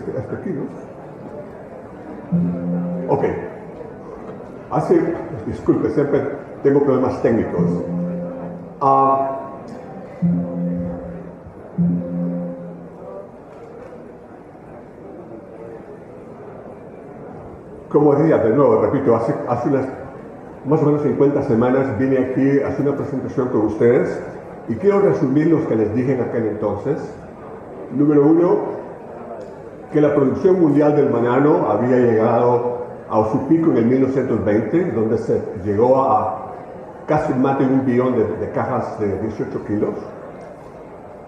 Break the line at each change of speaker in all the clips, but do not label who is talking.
este aquí, ¿no? Ok. Disculpe, siempre tengo problemas técnicos. Como decía, de nuevo, repito, hace unas más o menos 50 semanas vine aquí a hacer una presentación con ustedes y quiero resumir los que les dije en aquel entonces. Número uno, que la producción mundial del banano había llegado a su pico en el 1920, donde se llegó a casi más de 1 billón de cajas de 18 kilos.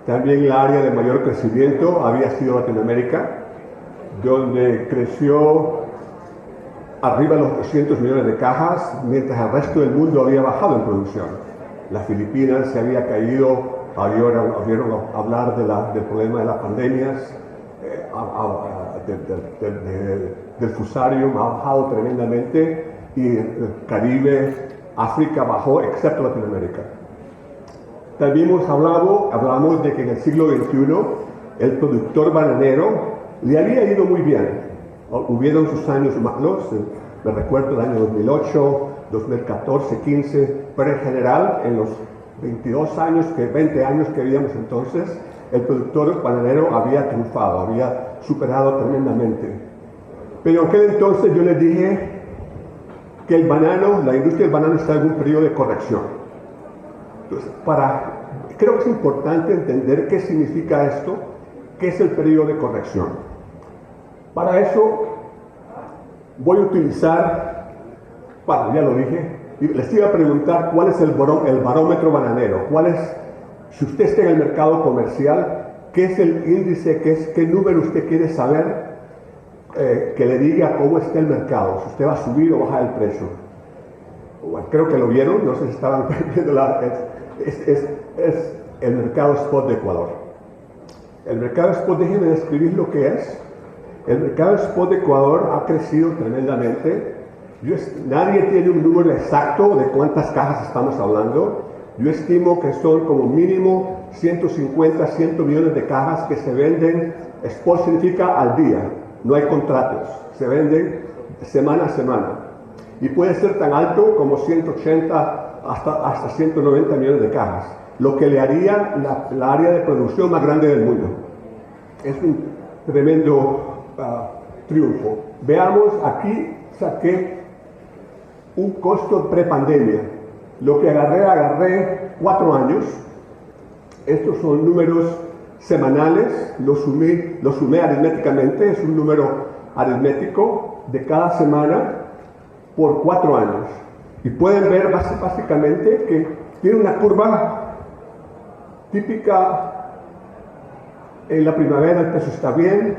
También la área de mayor crecimiento había sido Latinoamérica, donde creció arriba de los 200 millones de cajas, mientras el resto del mundo había bajado en producción. Las Filipinas se había caído, oyeron hablar del problema de las pandemias, del fusarium ha bajado tremendamente y el Caribe, África bajó, excepto Latinoamérica. También hablamos de que en el siglo XXI el productor bananero le había ido muy bien. Hubieron sus años malos, me recuerdo el año 2008, 2014, 15, pero en general en los 20 años que vivíamos entonces, el productor bananero había triunfado, había superado tremendamente. Pero en aquel entonces yo les dije que la industria del banano está en un periodo de corrección. Entonces, creo que es importante entender qué significa esto, qué es el periodo de corrección. Para eso voy a utilizar, ya lo dije, y les iba a preguntar cuál es el barómetro bananero, si usted está en el mercado comercial, qué es el índice, qué número usted quiere saber que le diga cómo está el mercado, si usted va a subir o bajar el precio. Bueno, creo que lo vieron, no sé si estaban viendo es el mercado spot de Ecuador. El mercado spot, déjenme describir lo que es. El mercado spot de Ecuador ha crecido tremendamente. Nadie tiene un número exacto de cuántas cajas estamos hablando. Yo estimo que son como mínimo 150, 100 millones de cajas que se venden. Spot significa al día, no hay contratos, se venden semana a semana. Y puede ser tan alto como 180 hasta 190 millones de cajas, lo que le haría la área de producción más grande del mundo. Es un tremendo triunfo. Veamos, aquí saqué un costo pre-pandemia. Lo que agarré 4 años. Estos son números semanales, lo sumé aritméticamente, es un número aritmético de cada semana por 4 años. Y pueden ver básicamente que tiene una curva típica. En la primavera el precio está bien,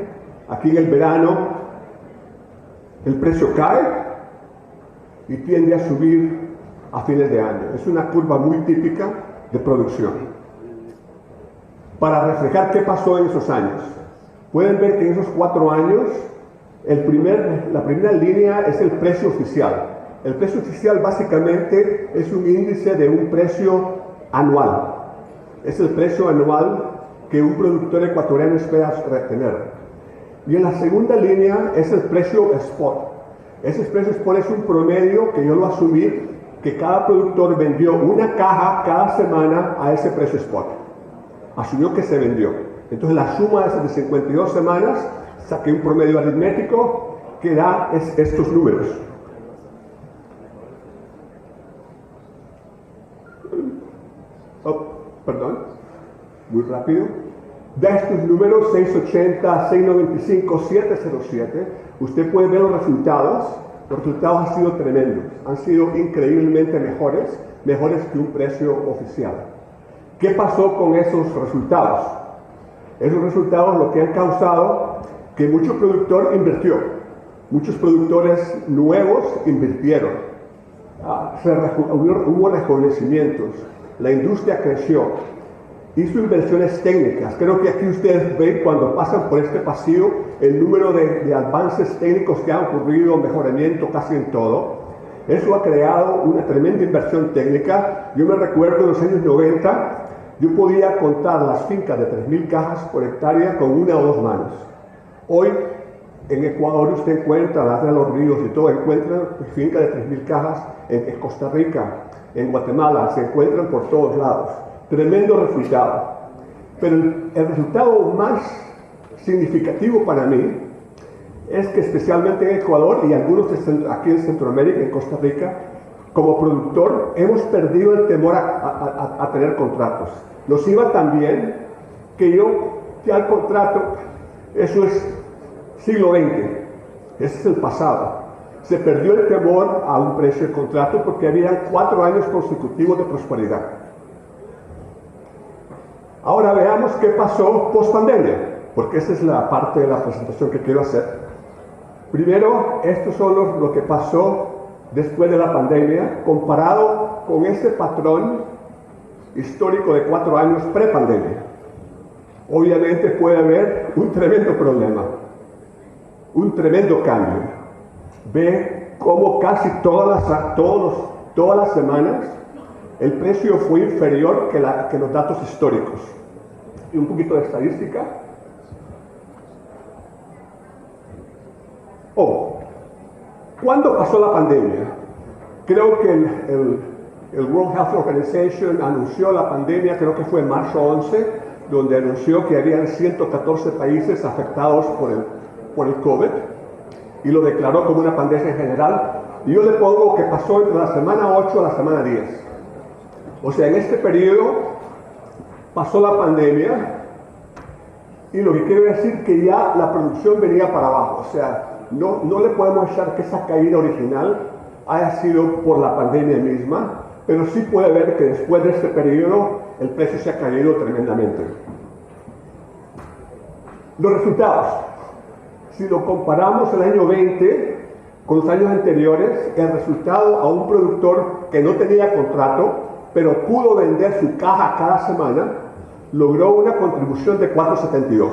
aquí en el verano el precio cae y tiende a subir a fines de año. Es una curva muy típica de producción. Para reflejar qué pasó en esos años, pueden ver que en esos 4 años la primera línea es el precio oficial. El precio oficial básicamente es un índice de un precio anual. Es el precio anual que un productor ecuatoriano espera retener. Y en la segunda línea es el precio spot. Ese precio spot es un promedio que yo lo asumí que cada productor vendió una caja cada semana a ese precio spot. Asumió que se vendió. Entonces la suma de esas de 52 semanas, saqué un promedio aritmético que da estos números. Perdón, muy rápido. Da estos números 680, 695, 707. Usted puede ver los resultados. Los resultados han sido tremendos, han sido increíblemente mejores que un precio oficial. ¿Qué pasó con esos resultados? Esos resultados lo que han causado que mucho productor invirtió, muchos productores nuevos invirtieron, hubo rejuvenecimientos, la industria creció, hizo inversiones técnicas. Creo que aquí ustedes ven cuando pasan por este pasillo el número de avances técnicos que han ocurrido, mejoramiento casi en todo. Eso ha creado una tremenda inversión técnica. Yo me recuerdo en los años 90, yo podía contar las fincas de 3.000 cajas por hectárea con 1 o 2 manos. Hoy en Ecuador usted encuentra, las de los ríos y todo, encuentra fincas de 3.000 cajas en Costa Rica, en Guatemala, se encuentran por todos lados. Tremendo resultado. Pero el resultado más significativo para mí es que especialmente en Ecuador y algunos aquí en Centroamérica, en Costa Rica, como productor hemos perdido el temor a tener contratos. Nos iba tan bien que ya el contrato, eso es siglo XX, ese es el pasado. Se perdió el temor a un precio de contrato porque había 4 años consecutivos de prosperidad. Ahora veamos qué pasó post pandemia, porque esa es la parte de la presentación que quiero hacer. Primero, estos son lo que pasó después de la pandemia, comparado con ese patrón histórico de 4 años pre-pandemia. Obviamente puede haber un tremendo problema, un tremendo cambio. Ve cómo casi todas las semanas el precio fue inferior que los datos históricos. Y un poquito de estadística. ¿Cuándo pasó la pandemia? Creo que el World Health Organization anunció la pandemia, creo que fue en marzo 11, donde anunció que habían 114 países afectados por el COVID y lo declaró como una pandemia en general. Y yo le pongo que pasó entre la semana 8 a la semana 10. O sea, en este periodo pasó la pandemia y lo que quiero decir que ya la producción venía para abajo. O sea, no le podemos echar que esa caída original haya sido por la pandemia misma, pero sí puede ver que después de este periodo el precio se ha caído tremendamente. Los resultados. Si lo comparamos el año 20 con los años anteriores, el resultado a un productor que no tenía contrato, pero pudo vender su caja cada semana, logró una contribución de 4.72.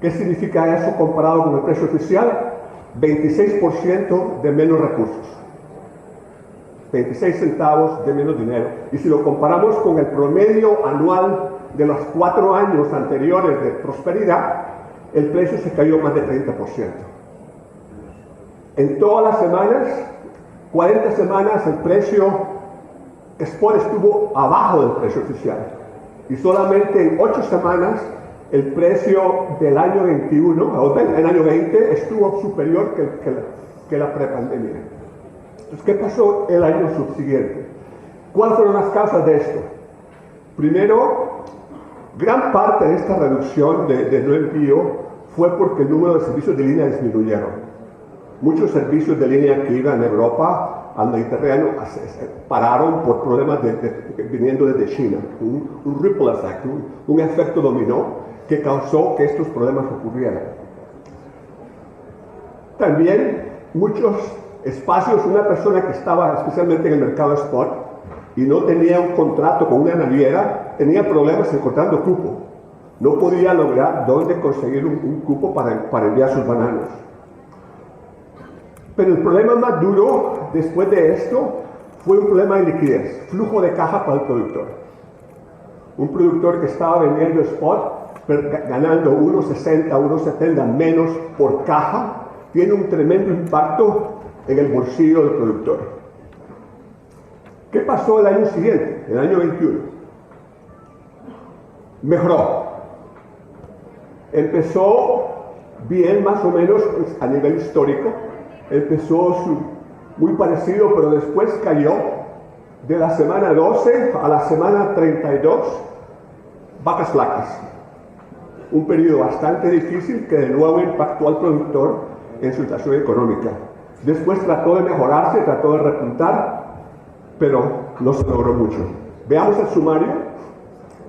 ¿Qué significa eso comparado con el precio oficial? 26% de menos recursos. 26 centavos de menos dinero. Y si lo comparamos con el promedio anual de los 4 años anteriores de prosperidad, el precio se cayó más de 30%. En todas las semanas, 40 semanas, el precio spot estuvo abajo del precio oficial. Y solamente en 8 semanas, el precio del año 21, o del año 20, estuvo superior que la prepandemia. Entonces, ¿qué pasó el año subsiguiente? ¿Cuáles fueron las causas de esto? Primero, gran parte de esta reducción de no envío fue porque el número de servicios de línea disminuyeron. Muchos servicios de línea que iban a Europa, al Mediterráneo, pararon por problemas viniendo desde China. Un ripple effect, un efecto dominó que causó que estos problemas ocurrieran. También muchos espacios, una persona que estaba especialmente en el mercado spot y no tenía un contrato con una naviera, tenía problemas encontrando cupo. No podía lograr dónde conseguir un cupo para enviar sus bananos. Pero el problema más duro después de esto fue un problema de liquidez, flujo de caja para el productor. Un productor que estaba vendiendo spot, ganando 1.60, 1.70 menos por caja, tiene un tremendo impacto en el bolsillo del productor. ¿Qué pasó el año siguiente, el año 21? Mejoró. Empezó bien, más o menos a nivel histórico. Empezó muy parecido, pero después cayó de la semana 12 a la semana 32, vacas flacas. Un periodo bastante difícil que de nuevo impactó al productor en su situación económica. Después trató de mejorarse, trató de repuntar, pero no se logró mucho. Veamos el sumario.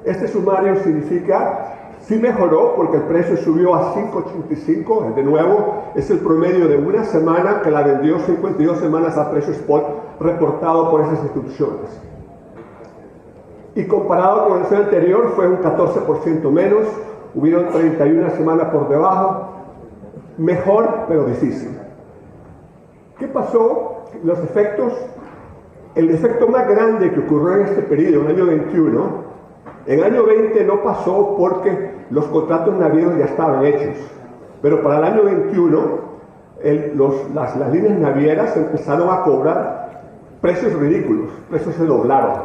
Este sumario significa, sí mejoró porque el precio subió a 5.85, de nuevo es el promedio de una semana que la vendió 52 semanas a precio spot reportado por esas instituciones. Y comparado con el año anterior fue un 14% menos, hubieron 31 semanas por debajo, mejor pero difícil. ¿Qué pasó? Los efectos, el efecto más grande que ocurrió en este periodo, en el año 21, en el año 20 no pasó porque los contratos navieros ya estaban hechos. Pero para el año 21, las líneas navieras empezaron a cobrar precios ridículos, precios se doblaron.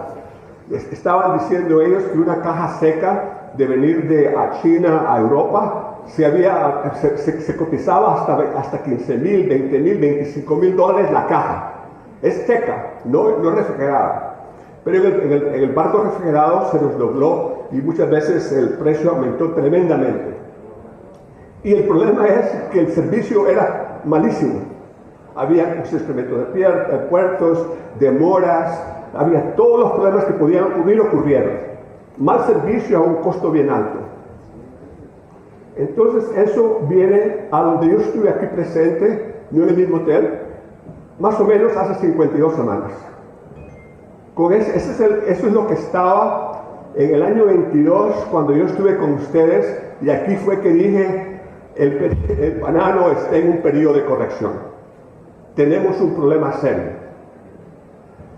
Estaban diciendo ellos que una caja seca de venir de China a Europa se cotizaba hasta 15,000, 20,000, 25,000 dólares la caja. Es seca, no refrigerada. Pero en el barco refrigerado se nos dobló y muchas veces el precio aumentó tremendamente. Y el problema es que el servicio era malísimo. Había un incremento de puertos, demoras, había todos los problemas que podían ocurrieron. Mal servicio a un costo bien alto. Entonces eso viene a donde yo estuve aquí presente, no en el mismo hotel, más o menos hace 52 semanas. Eso es lo que estaba en el año 22 cuando yo estuve con ustedes y aquí fue que dije, el banano está en un periodo de corrección. Tenemos un problema serio.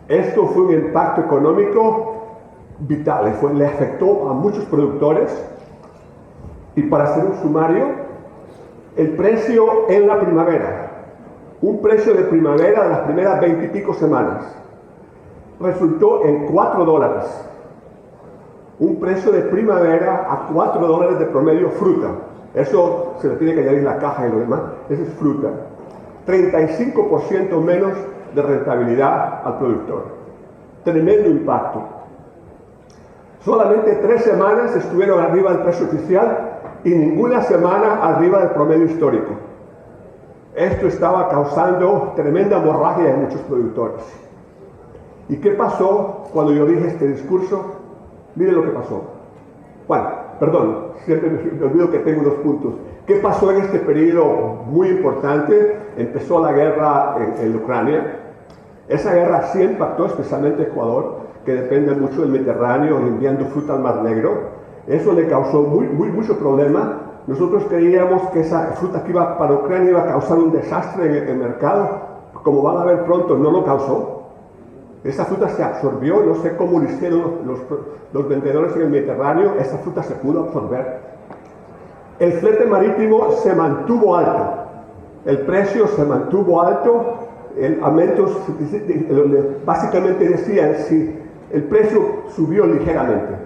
Esto fue un impacto económico vital, le afectó a muchos productores. Y para hacer un sumario, el precio en la primavera, un precio de primavera de las primeras 20 y pico semanas, resultó en $4. Un precio de primavera a $4 de promedio fruta. Eso se le tiene que añadir la caja y lo demás. Eso es fruta. 35% menos de rentabilidad al productor. Tremendo impacto. Solamente 3 semanas estuvieron arriba del precio oficial y ninguna semana arriba del promedio histórico. Esto estaba causando tremenda hemorragia en muchos productores. ¿Y qué pasó cuando yo dije este discurso? Miren lo que pasó. Bueno, perdón, siempre me olvido que tengo 2 puntos. ¿Qué pasó en este periodo muy importante? Empezó la guerra en Ucrania. Esa guerra sí impactó especialmente a Ecuador, que depende mucho del Mediterráneo, enviando fruta al Mar Negro. Eso le causó mucho problema. Nosotros creíamos que esa fruta que iba para Ucrania iba a causar un desastre en el mercado. Como van a ver pronto, no lo causó. Esa fruta se absorbió, no sé cómo lo hicieron los vendedores en el Mediterráneo, esa fruta se pudo absorber. El flete marítimo se mantuvo alto, el precio se mantuvo alto, el aumento, básicamente decían, si el precio subió ligeramente,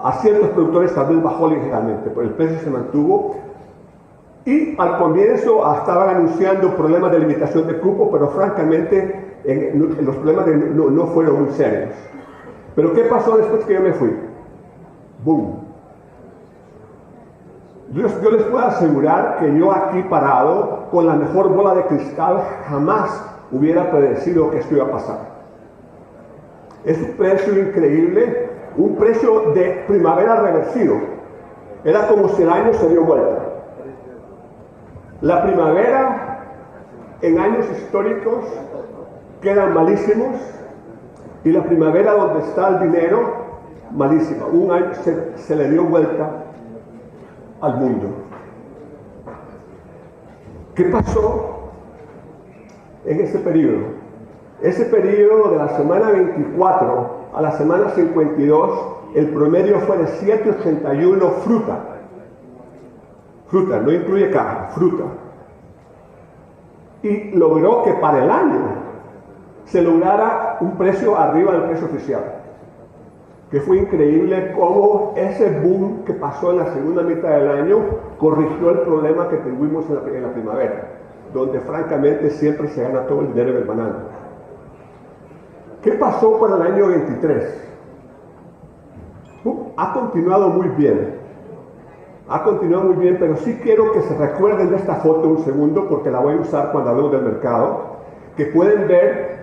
a ciertos productores también bajó ligeramente, pero el precio se mantuvo. Y al comienzo estaban anunciando problemas de limitación de cupo, pero francamente los problemas no fueron muy serios. Pero ¿qué pasó después que yo me fui? ¡Boom! Yo les puedo asegurar que yo aquí parado, con la mejor bola de cristal, jamás hubiera predecido que esto iba a pasar. Es un precio increíble, un precio de primavera reversido. Era como si el año se dio vuelta. La primavera en años históricos quedan malísimos y la primavera donde está el dinero, malísima. Un año se le dio vuelta al mundo. ¿Qué pasó en ese periodo? Ese periodo de la semana 24 a la semana 52, el promedio fue de 7.81 fruta. Fruta, no incluye caja, fruta. Y logró que para el año se lograra un precio arriba del precio oficial. Que fue increíble cómo ese boom que pasó en la segunda mitad del año corrigió el problema que tuvimos en la primavera, donde francamente siempre se gana todo el dinero del banano. ¿Qué pasó para el año 23? Ha continuado muy bien. Ha continuado muy bien, pero sí quiero que se recuerden de esta foto un segundo, porque la voy a usar cuando hablemos del mercado, que pueden ver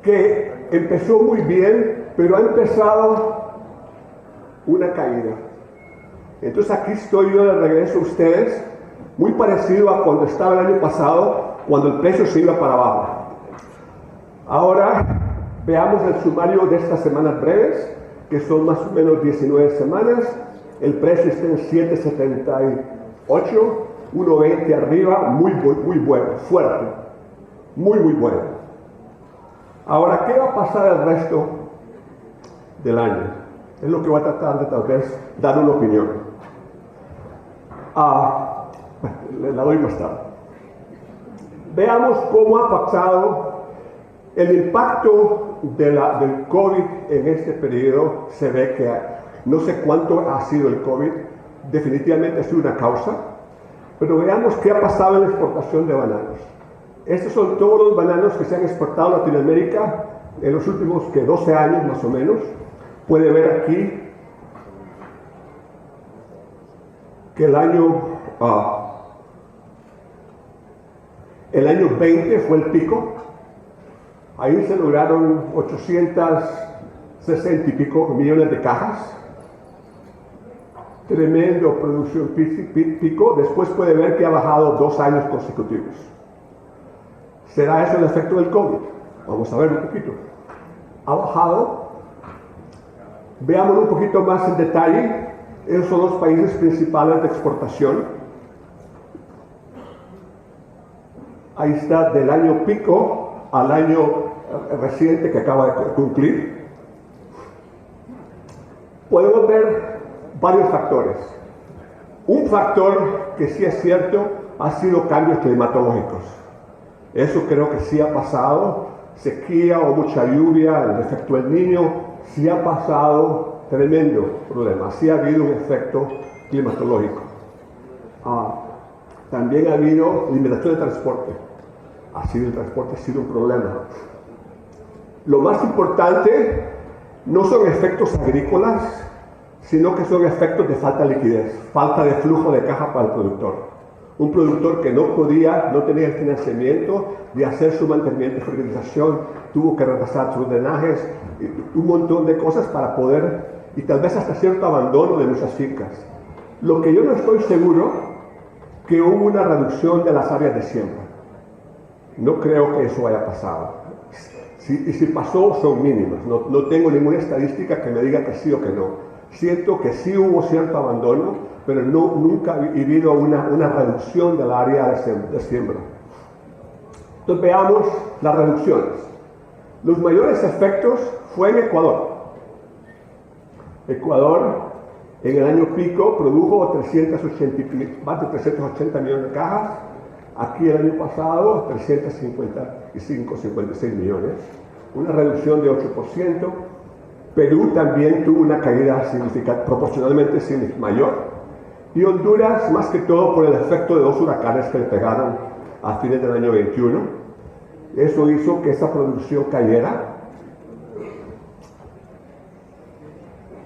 que empezó muy bien, pero ha empezado una caída. Entonces aquí estoy yo de regreso a ustedes, muy parecido a cuando estaba el año pasado, cuando el precio se iba para abajo. Ahora veamos el sumario de estas semanas breves, que son más o menos 19 semanas. El precio está en 7.78, 1.20 arriba, muy bueno, fuerte, muy bueno. Ahora, ¿qué va a pasar el resto del año? Es lo que voy a tratar de tal vez dar una opinión. La doy más tarde. Veamos cómo ha pasado el impacto del COVID en este periodo. Se ve que no sé cuánto ha sido el COVID, definitivamente ha sido una causa, pero veamos qué ha pasado en la exportación de bananos. Estos son todos los bananos que se han exportado a Latinoamérica en los últimos 12 años más o menos. Puede ver aquí que el año 20 fue el pico. Ahí se lograron 860 y pico millones de cajas. Tremendo producción pico. Después puede ver que ha bajado 2 años consecutivos. ¿Será eso el efecto del COVID? Vamos a ver un poquito. Ha bajado. Veámoslo un poquito más en detalle. Esos son los países principales de exportación. Ahí está, del año pico al año reciente que acaba de cumplir. Podemos ver varios factores. Un factor que sí es cierto ha sido cambios climatológicos. Eso creo que sí ha pasado. Sequía o mucha lluvia, el efecto del Niño, sí ha pasado. Tremendo problema. Sí ha habido un efecto climatológico. También ha habido limitación de transporte. El transporte ha sido un problema. Lo más importante no son efectos agrícolas, sino que son efectos de falta de liquidez, falta de flujo de caja para el productor. Un productor que no tenía el financiamiento de hacer su mantenimiento y fertilización, tuvo que retrasar sus drenajes, un montón de cosas para poder, y tal vez hasta cierto abandono de muchas fincas. Lo que yo no estoy seguro, que hubo una reducción de las áreas de siembra. No creo que eso haya pasado. Y si pasó, son mínimas. No tengo ninguna estadística que me diga que sí o que no. Siento que sí hubo cierto abandono, pero nunca ha habido una reducción del área de siembra. Entonces veamos las reducciones. Los mayores efectos fue en Ecuador. Ecuador en el año pico produjo más de 380 millones de cajas. Aquí el año pasado 356 millones. Una reducción de 8%. Perú también tuvo una caída proporcionalmente mayor. Y Honduras, más que todo por el efecto de 2 huracanes que le pegaron a fines del año 21. Eso hizo que esa producción cayera.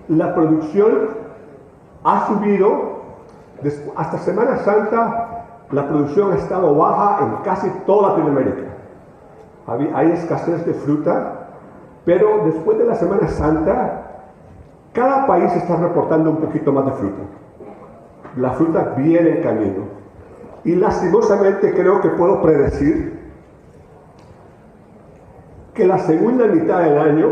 La producción ha subido, hasta Semana Santa, la producción ha estado baja en casi toda Latinoamérica. Hay escasez de fruta, pero después de la Semana Santa, cada país está reportando un poquito más de fruta. La fruta viene en camino. Y lastimosamente creo que puedo predecir que la segunda mitad del año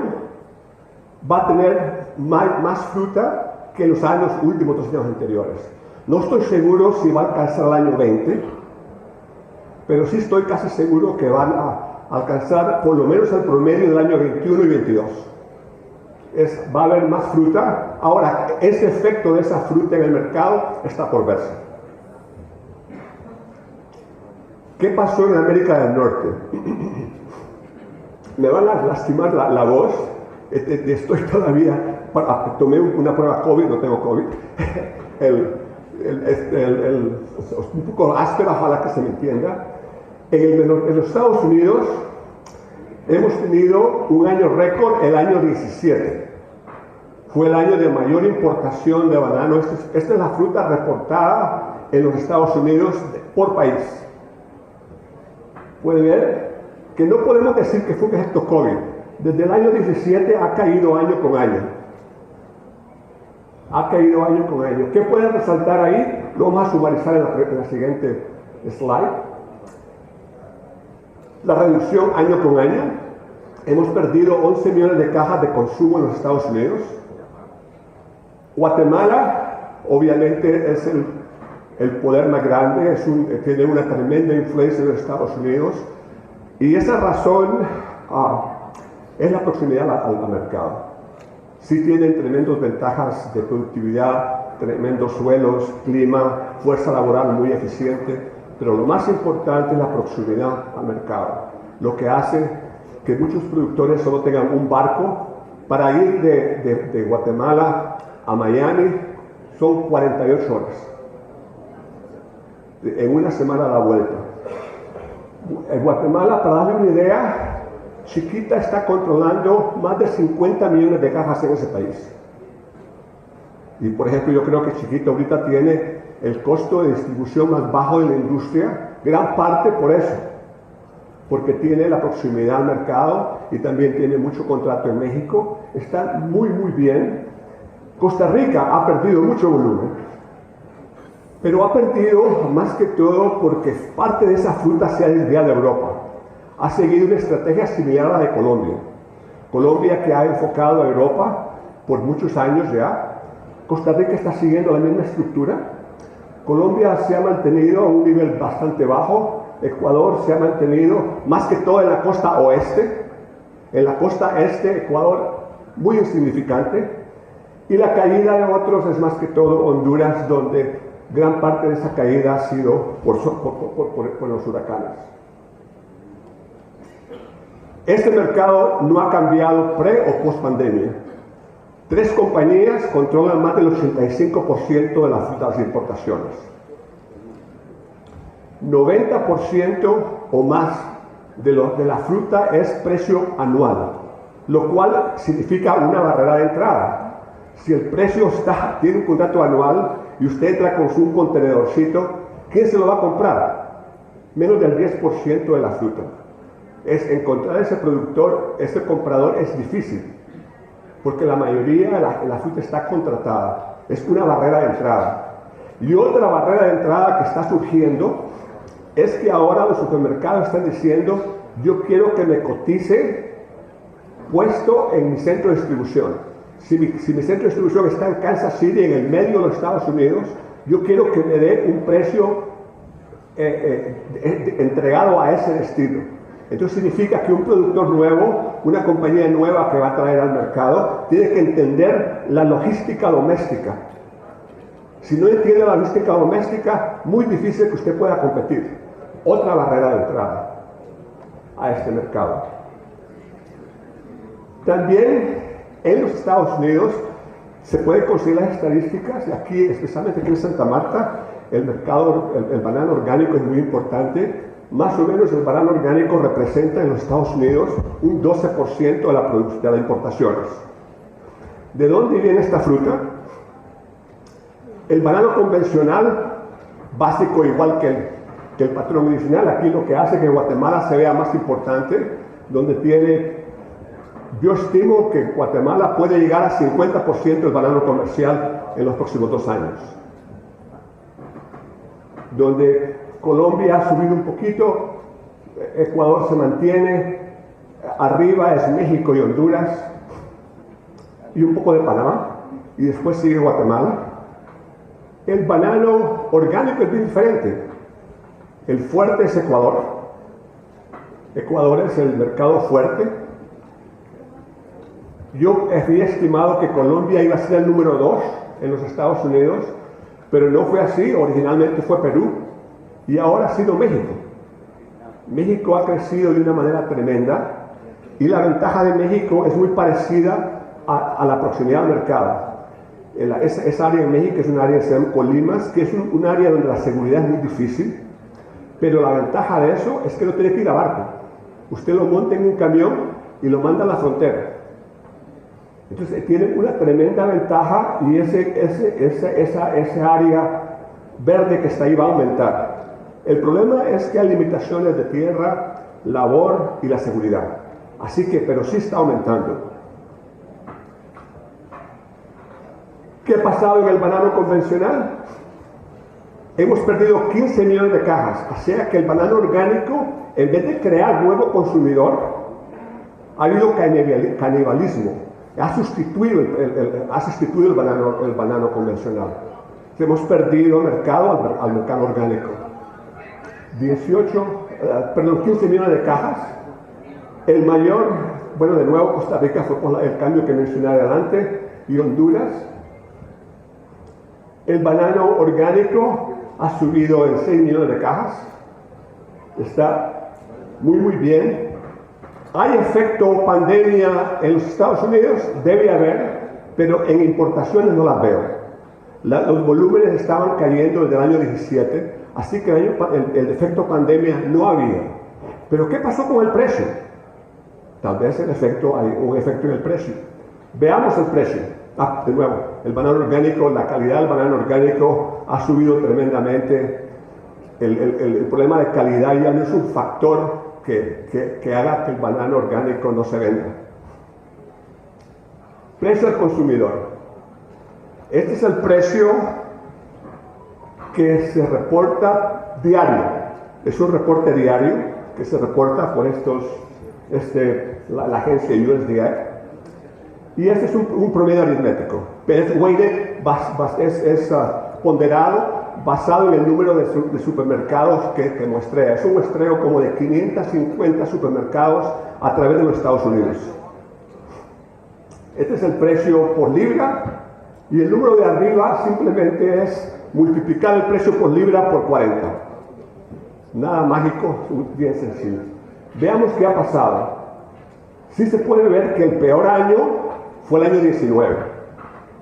va a tener más fruta que los últimos 2 años anteriores. No estoy seguro si va a alcanzar el año 20, pero sí estoy casi seguro que van a alcanzar por lo menos el promedio del año 21 y 22. Va a haber más fruta. Ahora, ese efecto de esa fruta en el mercado está por verse. ¿Qué pasó en América del Norte? Me van a lastimar la voz. Estoy todavía, tomé una prueba COVID, no tengo COVID. Un poco áspera, ojalá que se me entienda. En los Estados Unidos hemos tenido un año récord, el año 17. Fue el año de mayor importación de banano. Esta es la fruta reportada en los Estados Unidos por país. Puede ver que no podemos decir que fue un efecto COVID. Desde el año 17 ha caído año con año. Ha caído año con año. ¿Qué puede resaltar ahí? Lo vamos a sumarizar en la siguiente slide. La reducción año con año. Hemos perdido 11 millones de cajas de consumo en los Estados Unidos. Guatemala, obviamente, es el poder más grande, tiene una tremenda influencia en los Estados Unidos. Y esa razón es la proximidad al mercado. Sí tienen tremendas ventajas de productividad tremendos suelos, clima, fuerza laboral muy eficiente, pero lo más importante es la proximidad al mercado, lo que hace que muchos productores solo tengan un barco para ir de Guatemala a Miami, son 48 horas, en una semana a la vuelta. En Guatemala, para darle una idea, Chiquita está controlando más de 50 millones de cajas en ese país. Y por ejemplo, yo creo que Chiquita ahorita tiene el costo de distribución más bajo de la industria, gran parte por eso, porque tiene la proximidad al mercado y también tiene mucho contrato en México, está muy bien. Costa Rica ha perdido mucho volumen, pero ha perdido más que todo porque parte de esa fruta se ha desviado de Europa. Ha seguido una estrategia similar a la de Colombia. Colombia, que ha enfocado a Europa por muchos años ya. Costa Rica está siguiendo la misma estructura. Colombia se ha mantenido a un nivel bastante bajo. Ecuador se ha mantenido más que todo en la costa oeste. En la costa este, Ecuador, muy insignificante. Y la caída de otros es más que todo Honduras, donde gran parte de esa caída ha sido por los huracanes. Este mercado no ha cambiado pre o post pandemia. 3 compañías controlan más del 85% de las frutas de importaciones. 90% o más de la fruta es precio anual, lo cual significa una barrera de entrada. Si el precio tiene un contrato anual y usted entra con su contenedorcito, ¿quién se lo va a comprar? Menos del 10% de la fruta. Encontrar ese productor, ese comprador es difícil, porque la mayoría de la fruta está contratada. Es una barrera de entrada. Y otra barrera de entrada que está surgiendo es que ahora los supermercados están diciendo: yo quiero que me cotice puesto en mi centro de distribución. Si mi centro de distribución está en Kansas City, en el medio de los Estados Unidos, yo quiero que me dé un precio entregado a ese destino. Entonces significa que un productor nuevo, una compañía nueva que va a traer al mercado, tiene que entender la logística doméstica. Si no entiende la logística doméstica, muy difícil que usted pueda competir. Otra barrera de entrada a este mercado. También en los Estados Unidos se puede conseguir las estadísticas, y aquí, especialmente aquí en Santa Marta, el mercado, el banano orgánico es muy importante. Más o menos el banano orgánico representa en los Estados Unidos un 12% de las importaciones. ¿De dónde viene esta fruta? El banano convencional, básico igual que el patrón medicinal, aquí lo que hace que Guatemala se vea más importante, donde tiene, yo estimo que Guatemala puede llegar a 50% del banano comercial en los próximos 2 años. Donde Colombia ha subido un poquito, Ecuador se mantiene, arriba es México y Honduras, y un poco de Panamá, y después sigue Guatemala. El banano orgánico es bien diferente. El fuerte es Ecuador. Ecuador es el mercado fuerte. Yo había estimado que Colombia iba a ser el número 2 en los Estados Unidos, pero no fue así. Originalmente fue Perú y ahora ha sido México. México ha crecido de una manera tremenda y la ventaja de México es muy parecida a la proximidad al mercado. Esa área en México es un área que se llama Colimas, que es un área donde la seguridad es muy difícil, pero la ventaja de eso es que no tiene que ir a barco. Usted lo monta en un camión y lo manda a la frontera. Entonces tiene una tremenda ventaja y ese área verde que está ahí va a aumentar. El problema es que hay limitaciones de tierra, labor y la seguridad. Así que, pero sí está aumentando. ¿Qué ha pasado en el banano convencional? Hemos perdido 15 millones de cajas. O sea que el banano orgánico, en vez de crear nuevo consumidor, ha habido canibalismo. Ha sustituido el banano convencional. Hemos perdido mercado al mercado orgánico. 15 millones de cajas. El mayor, bueno, de nuevo Costa Rica fue por el cambio que mencioné adelante, y Honduras. El banano orgánico ha subido en 6 millones de cajas. Está muy bien. ¿Hay efecto pandemia en los Estados Unidos? Debe haber, pero en importaciones no las veo. Los volúmenes estaban cayendo desde el año 17, así que el efecto pandemia no había. Pero ¿qué pasó con el precio? Tal vez hay un efecto en el precio. Veamos el precio. De nuevo, el banano orgánico, la calidad del banano orgánico ha subido tremendamente. El problema de calidad ya no es un factor que haga que el banano orgánico no se venda. Precio al consumidor. Este es el precio que se reporta diario. Es un reporte diario que se reporta por la agencia USDA. Y este es un promedio aritmético. Pero es weighted, es ponderado basado en el número de supermercados que muestrea. Es un muestreo como de 550 supermercados a través de los Estados Unidos. Este es el precio por libra. Y el número de arriba simplemente es multiplicar el precio por libra por 40. Nada mágico, bien sencillo. Veamos qué ha pasado. Sí se puede ver que el peor año fue el año 19.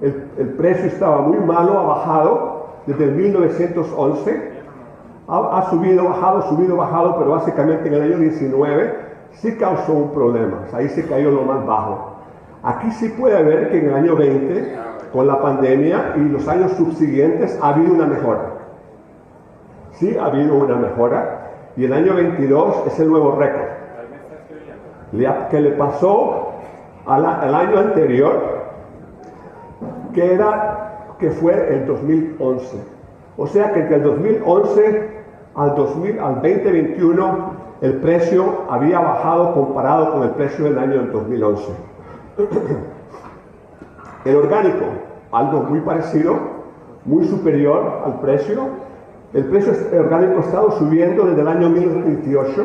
El precio estaba muy malo, ha bajado desde el 1911. Ha subido, bajado, pero básicamente en el año 19 sí causó un problema. Ahí se cayó lo más bajo. Aquí sí puede ver que en el año 20, con la pandemia y los años subsiguientes, ha habido una mejora. Sí, ha habido una mejora. Y el año 22 es el nuevo récord. Que le pasó al año anterior, que fue el 2011. O sea que entre el 2011 al 2021, el precio había bajado comparado con el precio del año 2011. El orgánico, algo muy parecido, muy superior al precio. El precio orgánico ha estado subiendo desde el año 2018,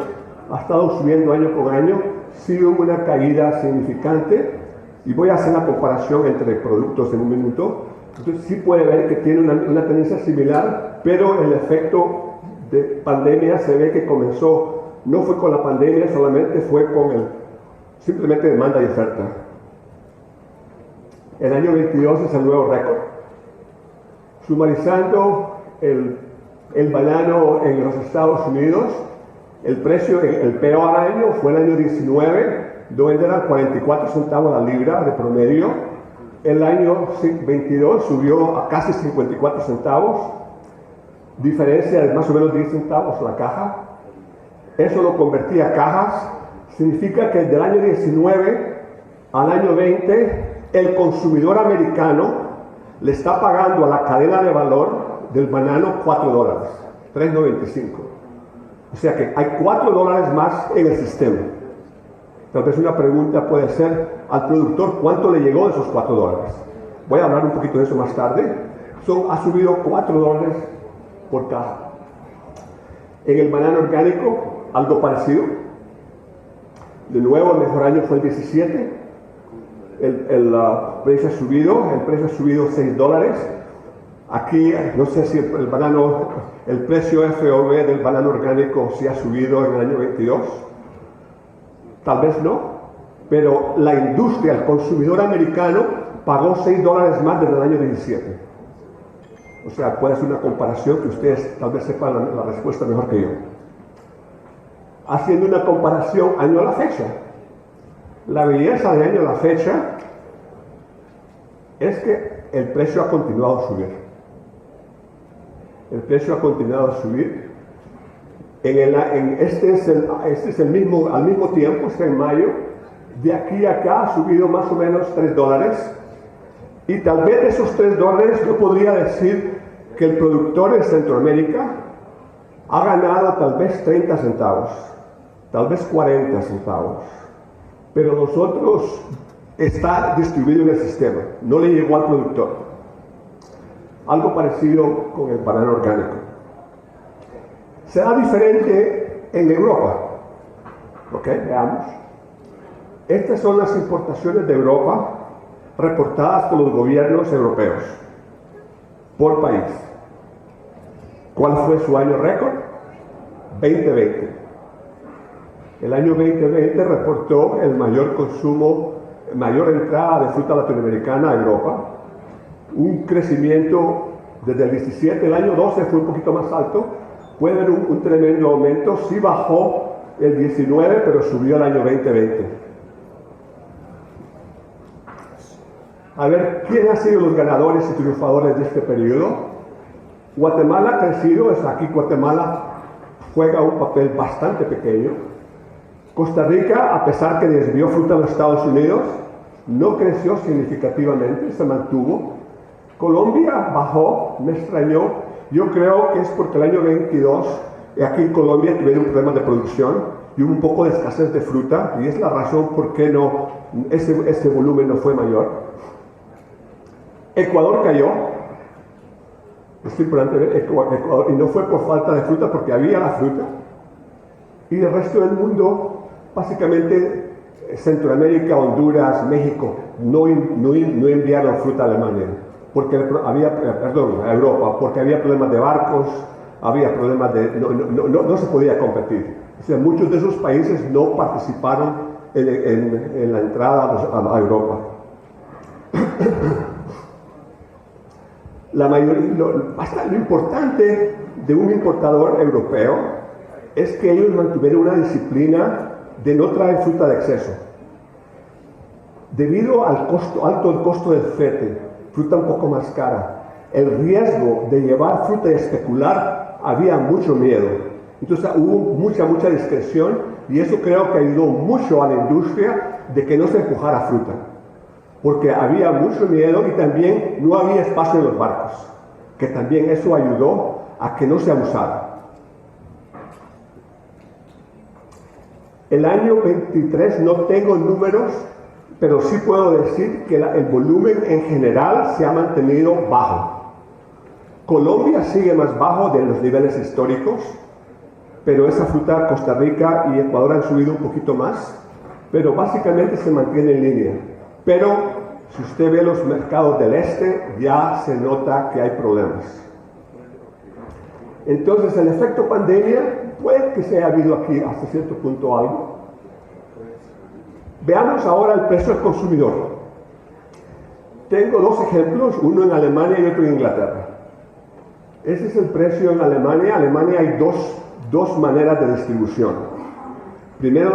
ha estado subiendo año con año. Sí hubo una caída significante, y voy a hacer la comparación entre productos en un minuto. Entonces sí puede ver que tiene una tendencia similar, pero el efecto de pandemia se ve que comenzó, no fue con la pandemia solamente, fue con simplemente demanda y oferta. El año 22 es el nuevo récord. Sumarizando el banano en los Estados Unidos, el precio, el peor año fue el año 19, donde eran 44 centavos la libra de promedio. El año 22 subió a casi 54 centavos, diferencia de más o menos 10 centavos la caja. Eso lo convertía a cajas. Significa que del año 19 al año 20, el consumidor americano le está pagando a la cadena de valor del banano $4, $3.95. O sea que hay $4 más en el sistema. Tal vez una pregunta puede ser al productor, ¿cuánto le llegó de esos $4? Voy a hablar un poquito de eso más tarde. Ha subido $4 por caja. En el banano orgánico, algo parecido. De nuevo, el mejor año fue el 17. El precio ha subido $6. Aquí, no sé si el precio FOB del banano orgánico sí ha subido en el año 22. Tal vez no, pero la industria, el consumidor americano, pagó $6 más desde el año 17. O sea, puede ser una comparación que ustedes tal vez sepan la respuesta mejor que yo. Haciendo una comparación año a la fecha. La belleza de año a la fecha es que el precio ha continuado a subir. El precio ha continuado a subir. Este es el mismo, al mismo tiempo, está en mayo. De aquí a acá ha subido más o menos $3. Y tal vez de esos $3 yo podría decir que el productor en Centroamérica ha ganado tal vez 30 centavos, tal vez 40 centavos. Pero los otros está distribuido en el sistema, no le llegó al productor. Algo parecido con el banano orgánico. Será diferente en Europa. Ok, veamos. Estas son las importaciones de Europa reportadas por los gobiernos europeos. por país. ¿Cuál fue su año récord? 2020. El año 2020 reportó el mayor consumo, mayor entrada de fruta latinoamericana a Europa. Un crecimiento desde el 17, el año 12 fue un poquito más alto. Puede haber un tremendo aumento. Sí bajó el 19, pero subió el año 2020. A ver, ¿quién ha sido los ganadores y triunfadores de este periodo? Guatemala ha crecido, aquí Guatemala juega un papel bastante pequeño. Costa Rica, a pesar que desvió fruta a los Estados Unidos, no creció significativamente, se mantuvo. Colombia bajó, me extrañó. Yo creo que es porque el año 22, aquí en Colombia tuvieron un problema de producción y hubo un poco de escasez de fruta, y es la razón por qué no, ese volumen no fue mayor. Ecuador cayó, es importante ver Ecuador, y no fue por falta de fruta, porque había la fruta, y el resto del mundo, básicamente Centroamérica, Honduras, México, no enviaron fruta a Alemania, porque a Europa, porque había problemas de barcos, había problemas de, no se podía competir. O sea, muchos de esos países no participaron en la entrada a Europa. Lo importante de un importador europeo es que ellos mantuvieron una disciplina de no traer fruta de exceso. Debido al alto costo del flete, fruta un poco más cara, el riesgo de llevar fruta y especular, había mucho miedo. Entonces hubo mucha discreción, y eso creo que ayudó mucho a la industria de que no se empujara fruta, porque había mucho miedo y también no había espacio en los barcos, que también eso ayudó a que no se abusara. El año 23 no tengo números, pero sí puedo decir que el volumen en general se ha mantenido bajo. Colombia sigue más bajo de los niveles históricos, pero esa fruta, Costa Rica y Ecuador han subido un poquito más, pero básicamente se mantiene en línea. Pero si usted ve los mercados del este, ya se nota que hay problemas. Entonces, el efecto pandemia puede que se haya habido aquí hasta cierto punto algo. Veamos ahora el precio al consumidor. Tengo dos ejemplos, uno en Alemania y otro en Inglaterra. Ese es el precio en Alemania. En Alemania hay dos maneras de distribución. Primero,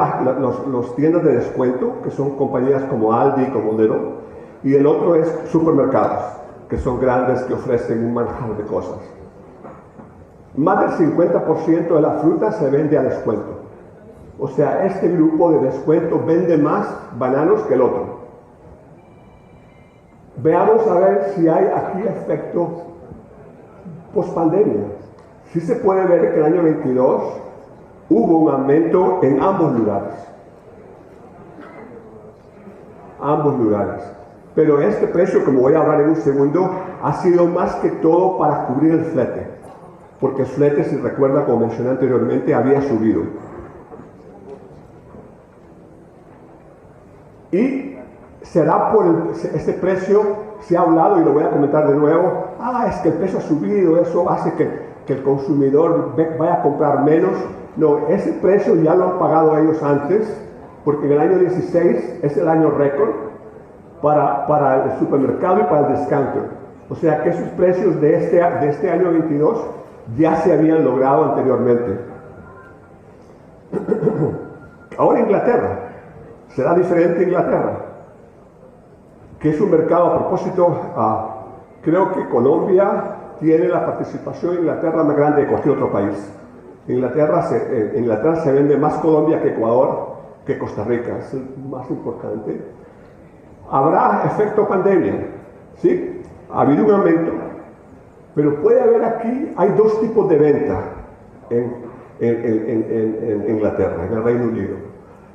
los tiendas de descuento, que son compañías como Aldi, como Lidl, y el otro es supermercados, que son grandes, que ofrecen un manjar de cosas. Más del 50% de la fruta se vende a descuento. O sea, este grupo de descuento vende más bananos que el otro. Veamos a ver si hay aquí efecto post-pandemia. Sí se puede ver que el año 22 hubo un aumento en ambos lugares. Pero este precio, como voy a hablar en un segundo, ha sido más que todo para cubrir el flete. Porque el flete, si recuerda, como mencioné anteriormente, había subido. Y será por este precio, se ha hablado, y lo voy a comentar de nuevo, es que el precio ha subido, eso hace que el consumidor vaya a comprar menos. No, ese precio ya lo han pagado ellos antes, porque en el año 16 es el año récord para el supermercado y para el discounter. O sea que esos precios de este año 22 ya se habían logrado anteriormente. Ahora Inglaterra. Será diferente Inglaterra, que es un mercado, a propósito, creo que Colombia tiene la participación de Inglaterra más grande de cualquier otro país. En Inglaterra se vende más Colombia que Ecuador, que Costa Rica, es el más importante. Habrá efecto pandemia, ¿sí? Ha habido un aumento, pero puede haber aquí, hay dos tipos de venta en Inglaterra, en el Reino Unido.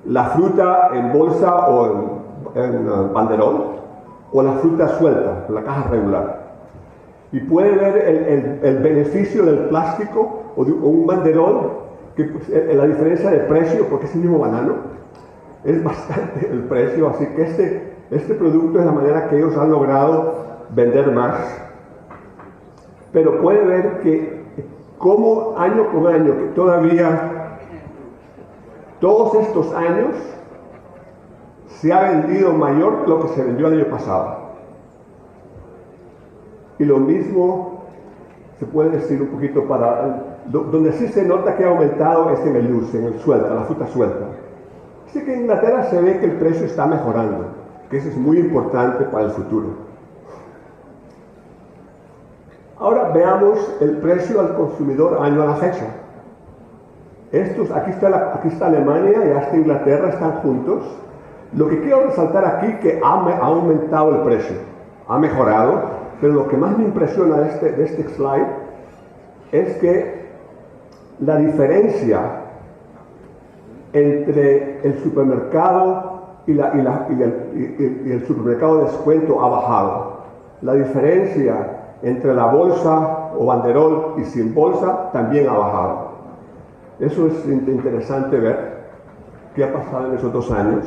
La fruta en bolsa o en banderol, o la fruta suelta, en la caja regular. Y puede ver el beneficio del plástico o un banderol, que la diferencia de precio, porque es el mismo banano, es bastante el precio, así que este producto es la manera que ellos han logrado vender más. pero puede ver que como año con año, que todavía todos estos años se ha vendido mayor que lo que se vendió el año pasado. Y lo mismo se puede decir un poquito donde sí se nota que ha aumentado es en el dulce, en el suelta, la fruta suelta. Así que en Inglaterra se ve que el precio está mejorando, que eso es muy importante para el futuro. Ahora veamos el precio al consumidor año a la fecha. Aquí está Alemania y hasta Inglaterra están juntos. Lo que quiero resaltar aquí es que ha aumentado el precio, ha mejorado, pero lo que más me impresiona de este slide es que la diferencia entre el supermercado y el supermercado de descuento ha bajado. La diferencia entre la bolsa o banderol y sin bolsa también ha bajado. Eso es interesante ver qué ha pasado en esos 2 años.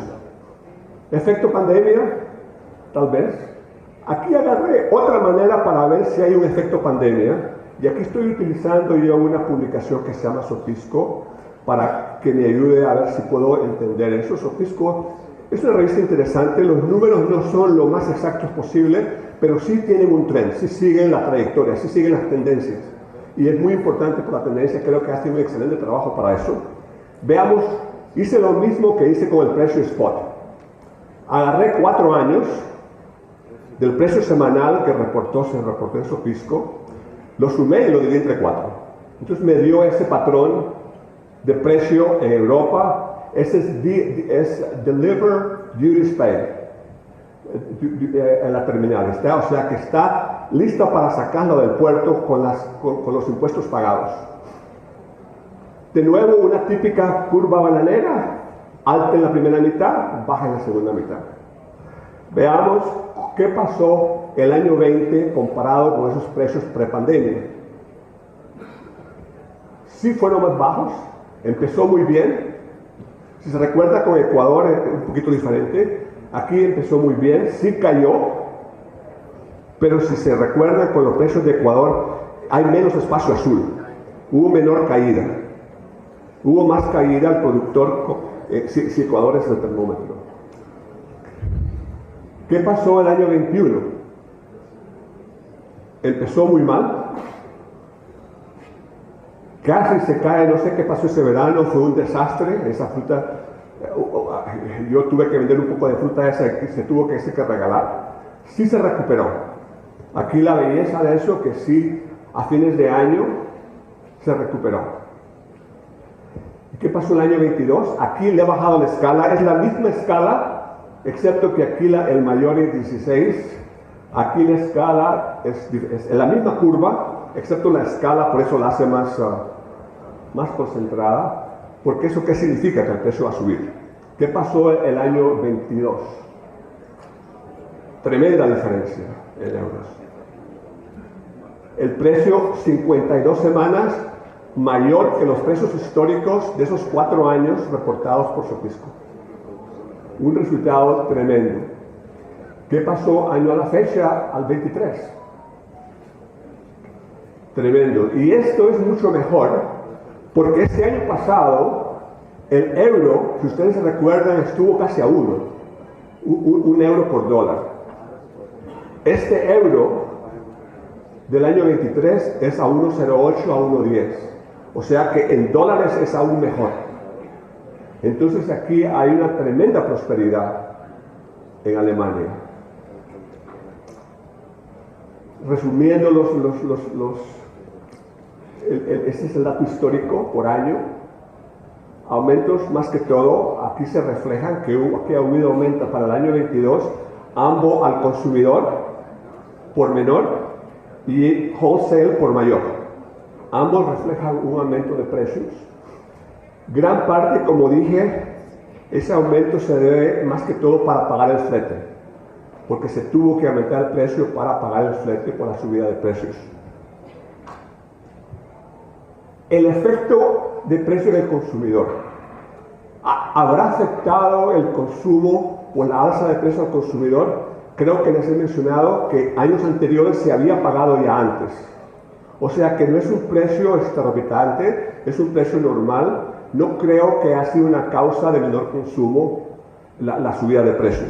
¿Efecto pandemia? Tal vez. Aquí agarré otra manera para ver si hay un efecto pandemia. Y aquí estoy utilizando yo una publicación que se llama Sopisco para que me ayude a ver si puedo entender eso. Sopisco es una revista interesante. Los números no son lo más exactos posible, pero sí tienen un trend, sí siguen la trayectoria, sí siguen las tendencias. Y es muy importante por la tendencia, creo que hace un excelente trabajo para eso. Veamos, hice lo mismo que hice con el precio spot. Agarré 4 años del precio semanal que se reportó en Sopisco, lo sumé y lo dividí entre 4. Entonces me dio ese patrón de precio en Europa. Ese es Deliver Duties Paid en la terminal, o sea que está lista para sacarlo del puerto con los impuestos pagados. De nuevo, una típica curva bananera, alta en la primera mitad, baja en la segunda mitad. Veamos qué pasó el año 20 comparado con esos precios prepandemia. Sí fueron más bajos, empezó muy bien. Si se recuerda, con Ecuador es un poquito diferente. Aquí empezó muy bien, sí cayó, pero si se recuerda, con los precios de Ecuador hay menos espacio azul, hubo menor caída, hubo más caída al productor si Ecuador es el termómetro. ¿Qué pasó el año 21? Empezó muy mal, casi se cae, no sé qué pasó ese verano, fue un desastre, esa fruta. Yo tuve que vender un poco de fruta esa que se tuvo que regalar. Sí se recuperó. Aquí la belleza de eso que sí a fines de año se recuperó. ¿Y qué pasó el año 22? Aquí le he bajado la escala, es la misma escala, excepto que aquí el mayor es 16. Aquí la escala es la misma curva, excepto la escala, por eso la hace más concentrada. Porque eso, ¿qué significa? Que el precio va a subir. ¿Qué pasó el año 22? Tremenda diferencia en euros. El precio 52 semanas mayor que los precios históricos de esos 4 años reportados por Sopisco. Un resultado tremendo. ¿Qué pasó año a la fecha al 23? Tremendo. Y esto es mucho mejor porque este año pasado el euro, si ustedes se recuerdan, estuvo casi a 1 euro por dólar. Este euro del año 23 es a 1,08 a 1,10. O sea que en dólares es aún mejor. Entonces aquí hay una tremenda prosperidad en Alemania. Resumiendo este es el dato histórico por año. Aumentos, más que todo, aquí se reflejan que ha habido aumento para el año 22, ambos al consumidor por menor y wholesale por mayor. Ambos reflejan un aumento de precios. Gran parte, como dije, ese aumento se debe más que todo para pagar el flete, porque se tuvo que aumentar el precio para pagar el flete por la subida de precios. El efecto de precio del consumidor. ¿Habrá afectado el consumo por la alza de precio al consumidor? Creo que les he mencionado que años anteriores se había pagado ya antes. O sea que no es un precio exorbitante, es un precio normal. No creo que ha sido una causa de menor consumo la subida de precios.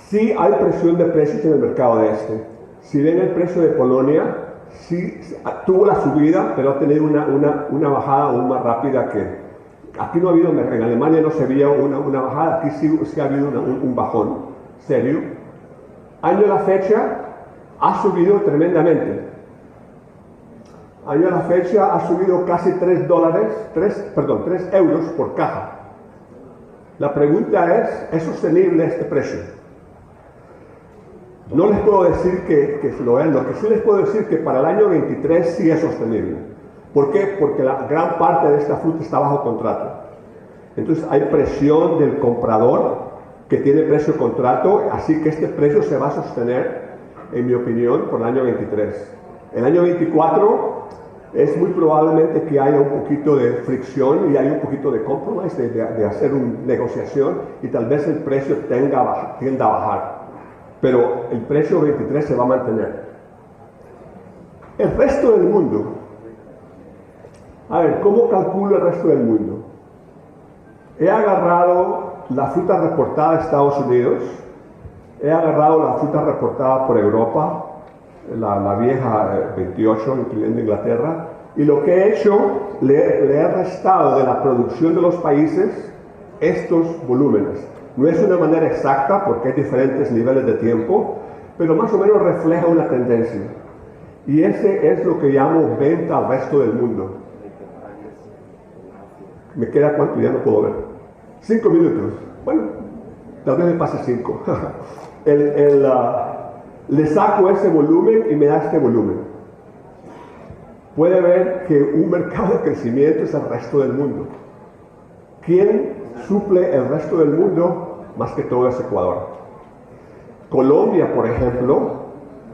Sí hay presión de precios en el mercado de este. Si ven el precio de Polonia, sí tuvo la subida, pero ha tenido una bajada aún más rápida que... Aquí no ha habido, en Alemania no se veía una bajada, aquí sí ha habido un bajón serio. Año a la fecha ha subido tremendamente. Año a la fecha ha subido casi 3 euros por caja. La pregunta ¿es sostenible este precio? No les puedo decir que lo es, lo que sí les puedo decir es que para el año 23 sí es sostenible. ¿Por qué? Porque la gran parte de esta fruta está bajo contrato. Entonces hay presión del comprador que tiene precio de contrato, así que este precio se va a sostener, en mi opinión, por el año 23. El año 24 es muy probablemente que haya un poquito de fricción y haya un poquito de compromise, de hacer una negociación y tal vez el precio tienda a bajar. Pero el precio 23 se va a mantener. El resto del mundo. A ver, ¿cómo calculo el resto del mundo? He agarrado la fruta reportada de Estados Unidos, he agarrado la fruta reportada por Europa, la vieja 28, incluyendo Inglaterra, y lo que he hecho, le he restado de la producción de los países estos volúmenes. No es una manera exacta porque hay diferentes niveles de tiempo, pero más o menos refleja una tendencia. Y ese es lo que llamo venta al resto del mundo. ¿Me queda cuánto? Ya no puedo ver. 5 minutos. Bueno, tal vez me pase 5. Le saco ese volumen y me da este volumen. Puede ver que un mercado de crecimiento es el resto del mundo. ¿Quién suple el resto del mundo? Más que todo es Ecuador. Colombia, por ejemplo,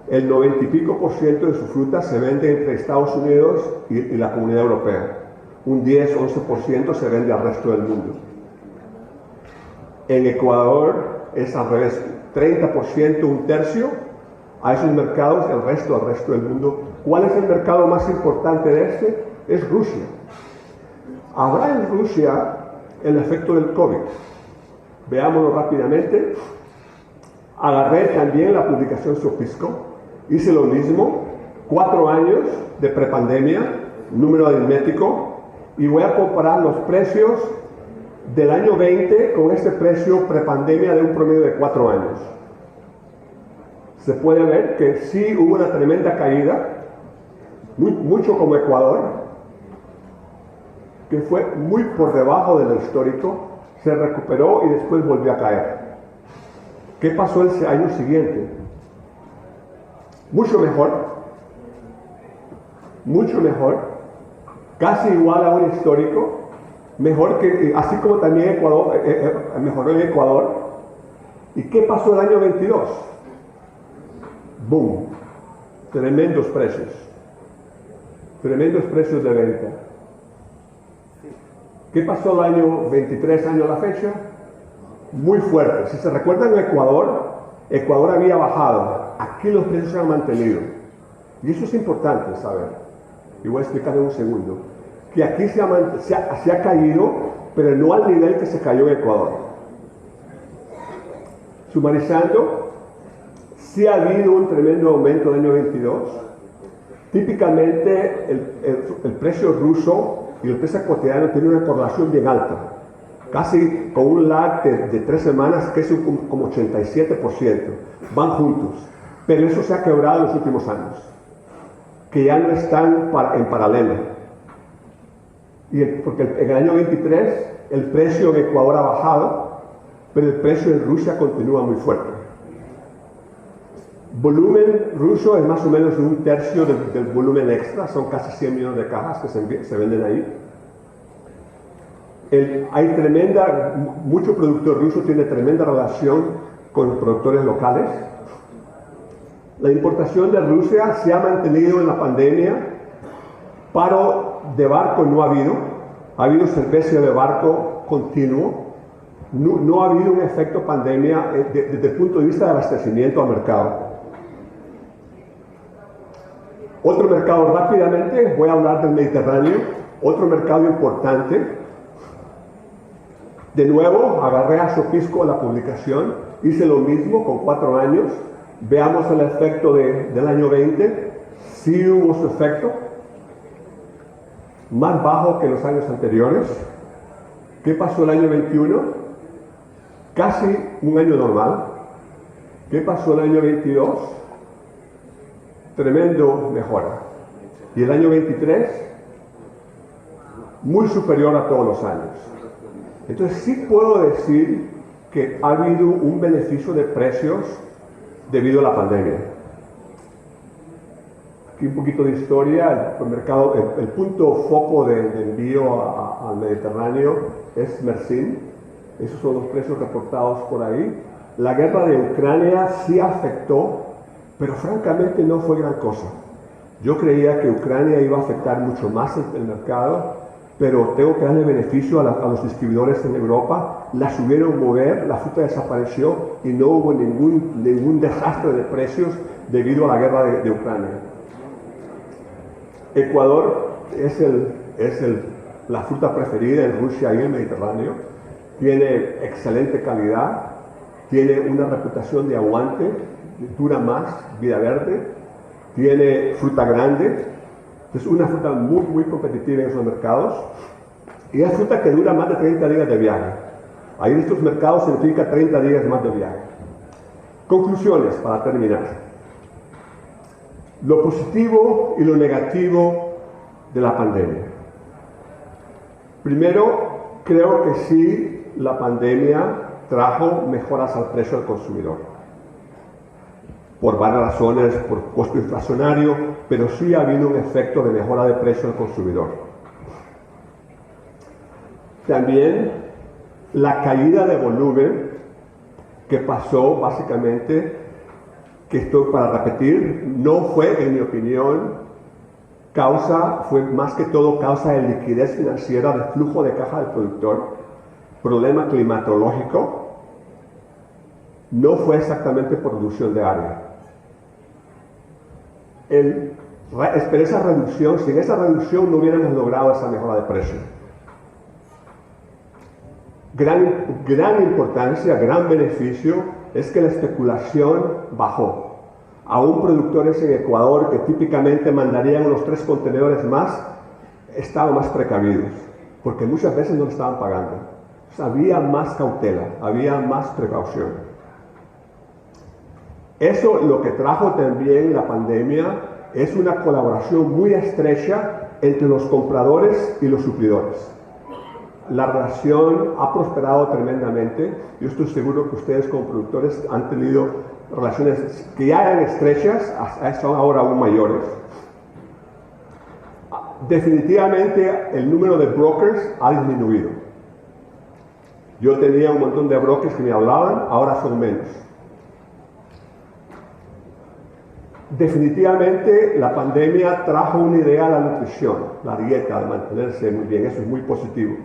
el 90 y pico % de su fruta se vende entre Estados Unidos y la Comunidad Europea. Un 10-11% se vende al resto del mundo. En Ecuador es al revés, 30%, un tercio, a esos mercados, el resto al resto del mundo. ¿Cuál es el mercado más importante de este? Es Rusia. ¿Habrá en Rusia el efecto del COVID? Veámoslo rápidamente. Agarré también la publicación Sofisco, hice lo mismo, 4 años de prepandemia, número aritmético, y voy a comparar los precios del año 20 con este precio prepandemia de un promedio de 4 años. Se puede ver que sí hubo una tremenda caída, mucho como Ecuador, que fue muy por debajo de lo histórico, se recuperó y después volvió a caer. ¿Qué pasó el año siguiente? Mucho mejor, casi igual a un histórico, mejor que, así como también Ecuador, mejoró en Ecuador. ¿Y qué pasó el año 22? ¡Boom! Tremendos precios de venta. ¿Qué pasó el año 23, año a la fecha? Muy fuerte. Si se recuerdan, Ecuador había bajado. Aquí los precios se han mantenido. Y eso es importante saber. Y voy a explicar en un segundo. Que aquí se ha caído, pero no al nivel que se cayó en Ecuador. Sumarizando, sí ha habido un tremendo aumento en el año 22. Típicamente el precio ruso y el precio ecuatoriano tienen una correlación bien alta, casi con un lag de 3 semanas que es como 87%, van juntos, pero eso se ha quebrado en los últimos años, que ya no están en paralelo, porque en el año 23 el precio en Ecuador ha bajado, pero el precio en Rusia continúa muy fuerte. Volumen ruso es más o menos un tercio del volumen extra, son casi 100 millones de cajas que se venden ahí. Mucho productor ruso tiene tremenda relación con los productores locales. La importación de Rusia se ha mantenido en la pandemia, paro de barco no ha habido servicio de barco continuo, no ha habido un efecto pandemia desde el punto de vista de abastecimiento al mercado. Otro mercado rápidamente, voy a hablar del Mediterráneo, otro mercado importante. De nuevo, agarré a Sopisco a la publicación, hice lo mismo con 4 años, veamos el efecto del año 20, sí hubo su efecto, más bajo que los años anteriores. ¿Qué pasó el año 21? Casi un año normal. ¿Qué pasó el año 22? Tremendo mejora. Y el año 23, muy superior a todos los años. Entonces sí puedo decir que ha habido un beneficio de precios debido a la pandemia. Aquí un poquito de historia. El punto foco de envío al Mediterráneo es Mersin. Esos son los precios reportados por ahí. La guerra de Ucrania sí afectó, pero francamente no fue gran cosa. Yo creía que Ucrania iba a afectar mucho más el mercado, pero tengo que darle beneficio a los distribuidores en Europa. La subieron mover, la fruta desapareció y no hubo ningún desastre de precios debido a la guerra de Ucrania. Ecuador es la fruta preferida en Rusia y en el Mediterráneo. Tiene excelente calidad, tiene una reputación de aguante, dura más, vida verde, tiene fruta grande. Es una fruta muy, muy competitiva en esos mercados y es fruta que dura más de 30 días de viaje. Ahí en estos mercados significa 30 días más de viaje. Conclusiones para terminar. Lo positivo y lo negativo de la pandemia. Primero, creo que sí, la pandemia trajo mejoras al precio del consumidor. Por varias razones, por costo inflacionario, pero sí ha habido un efecto de mejora de precio al consumidor. También la caída de volumen que pasó básicamente, que esto para repetir, no fue, en mi opinión, fue más que todo causa de liquidez financiera, de flujo de caja del productor, problema climatológico, no fue exactamente por reducción de área. Pero esa reducción, sin esa reducción no hubiéramos logrado esa mejora de precio. Gran importancia, gran beneficio es que la especulación bajó. Aún productores en Ecuador que típicamente mandarían unos 3 contenedores más, estaban más precavidos, porque muchas veces no le estaban pagando. O sea, había más cautela, había más precaución. Eso lo que trajo también la pandemia es una colaboración muy estrecha entre los compradores y los suplidores. La relación ha prosperado tremendamente. Yo estoy seguro que ustedes como productores han tenido relaciones que ya eran estrechas, son ahora aún mayores. Definitivamente el número de brokers ha disminuido. Yo tenía un montón de brokers que me hablaban, ahora son menos. Definitivamente la pandemia trajo una idea a la nutrición, la dieta, de mantenerse muy bien, eso es muy positivo.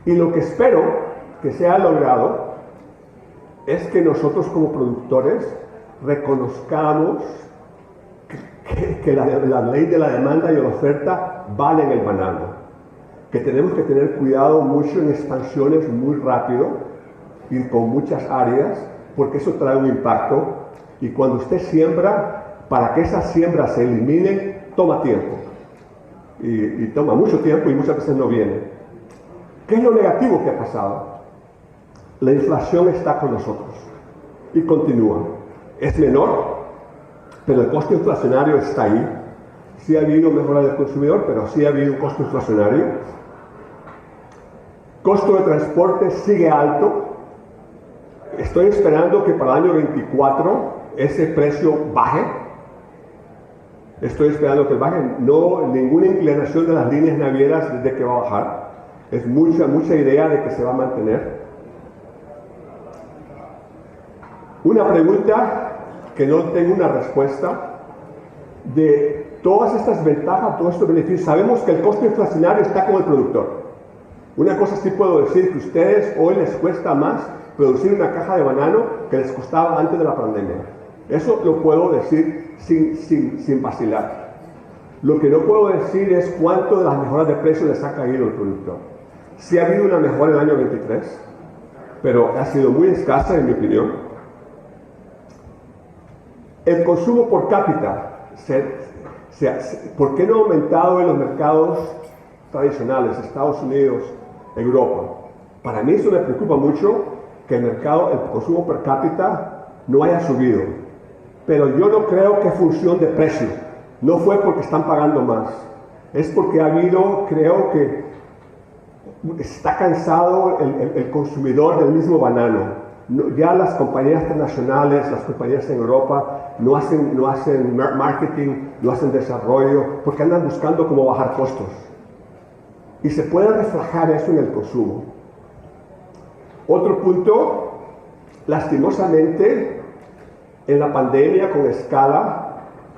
Y lo que espero que se ha logrado es que nosotros como productores reconozcamos que la ley de la demanda y la oferta valen el banano, que tenemos que tener cuidado mucho en expansiones muy rápido y con muchas áreas, porque eso trae un impacto, y cuando usted siembra, para que esas siembras se eliminen, toma tiempo. Y toma mucho tiempo y muchas veces no viene. ¿Qué es lo negativo que ha pasado? La inflación está con nosotros y continúa. Es menor, pero el costo inflacionario está ahí. Sí ha habido mejora del consumidor, pero sí ha habido un costo inflacionario. Costo de transporte sigue alto. Estoy esperando que para el año 24 ese precio baje. Estoy esperando que baje. No, ninguna inclinación de las líneas navieras de que va a bajar. Es mucha idea de que se va a mantener. Una pregunta que no tengo una respuesta. De todas estas ventajas, todos estos beneficios, sabemos que el costo inflacionario está con el productor. Una cosa sí puedo decir, que a ustedes hoy les cuesta más producir una caja de banano que les costaba antes de la pandemia. Eso lo puedo decir sin vacilar. Lo que no puedo decir es cuánto de las mejoras de precio les ha caído el productor. Sí ha habido una mejora en el año 23, pero ha sido muy escasa en mi opinión. El consumo por cápita, ¿por qué no ha aumentado en los mercados tradicionales, Estados Unidos, Europa? Para mí eso me preocupa mucho, que el consumo per cápita no haya subido. Pero yo no creo que es función de precio. No fue porque están pagando más. Es porque ha habido, creo que está cansado el consumidor del mismo banano. Ya las compañías internacionales, las compañías en Europa, no hacen marketing, no hacen desarrollo, porque andan buscando cómo bajar costos. Y se puede reflejar eso en el consumo. Otro punto, lastimosamente, en la pandemia con escala,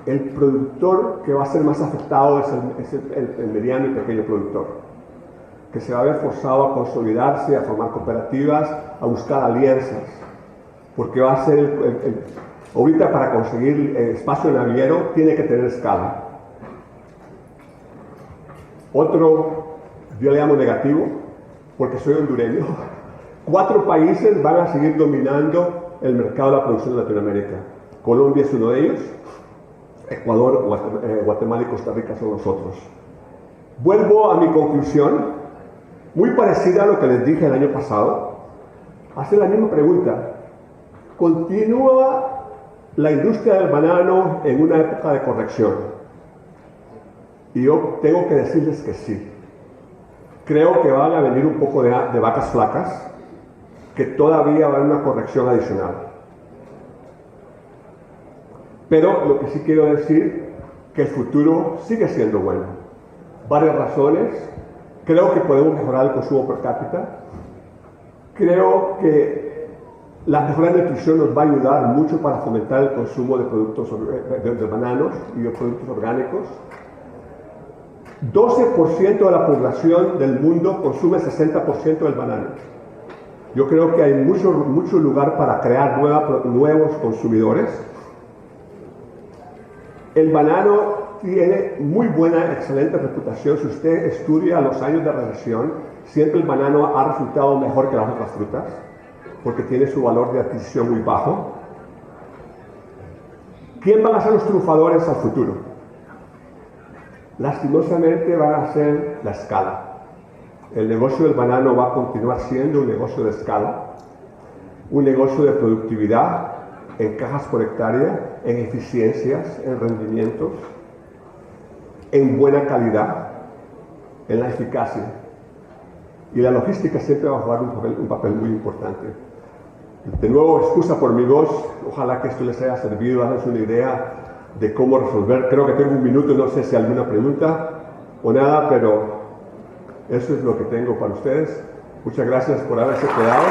el productor que va a ser más afectado es el mediano y pequeño productor, que se va a ver forzado a consolidarse, a formar cooperativas, a buscar alianzas, porque va a ser, ahorita para conseguir espacio naviero tiene que tener escala. Otro, yo le llamo negativo, porque soy hondureño, 4 países van a seguir dominando el mercado de la producción de Latinoamérica. Colombia es uno de ellos, Ecuador, Guatemala y Costa Rica son los otros. Vuelvo a mi conclusión, muy parecida a lo que les dije el año pasado. Hace la misma pregunta. ¿Continúa la industria del banano en una época de corrección? Y yo tengo que decirles que sí. Creo que van a venir un poco de vacas flacas, que todavía va a haber una corrección adicional. Pero lo que sí quiero decir, que el futuro sigue siendo bueno. Varias razones. Creo que podemos mejorar el consumo per cápita. Creo que la mejora de nutrición nos va a ayudar mucho para fomentar el consumo de productos de bananos y de productos orgánicos. 12% de la población del mundo consume 60% del banano. Yo creo que hay mucho lugar para crear nuevos consumidores. El banano tiene muy buena, excelente reputación. Si usted estudia los años de recesión, siempre el banano ha resultado mejor que las otras frutas, porque tiene su valor de adquisición muy bajo. ¿Quién van a ser los triunfadores al futuro? Lastimosamente van a ser la escala. El negocio del banano va a continuar siendo un negocio de escala, un negocio de productividad en cajas por hectárea, en eficiencias, en rendimientos, en buena calidad, en la eficacia. Y la logística siempre va a jugar un papel muy importante. De nuevo, excusa por mi voz, ojalá que esto les haya servido, hacerles una idea de cómo resolver. Creo que tengo un minuto, no sé si hay alguna pregunta o nada, pero eso es lo que tengo para ustedes. Muchas gracias por haberse quedado.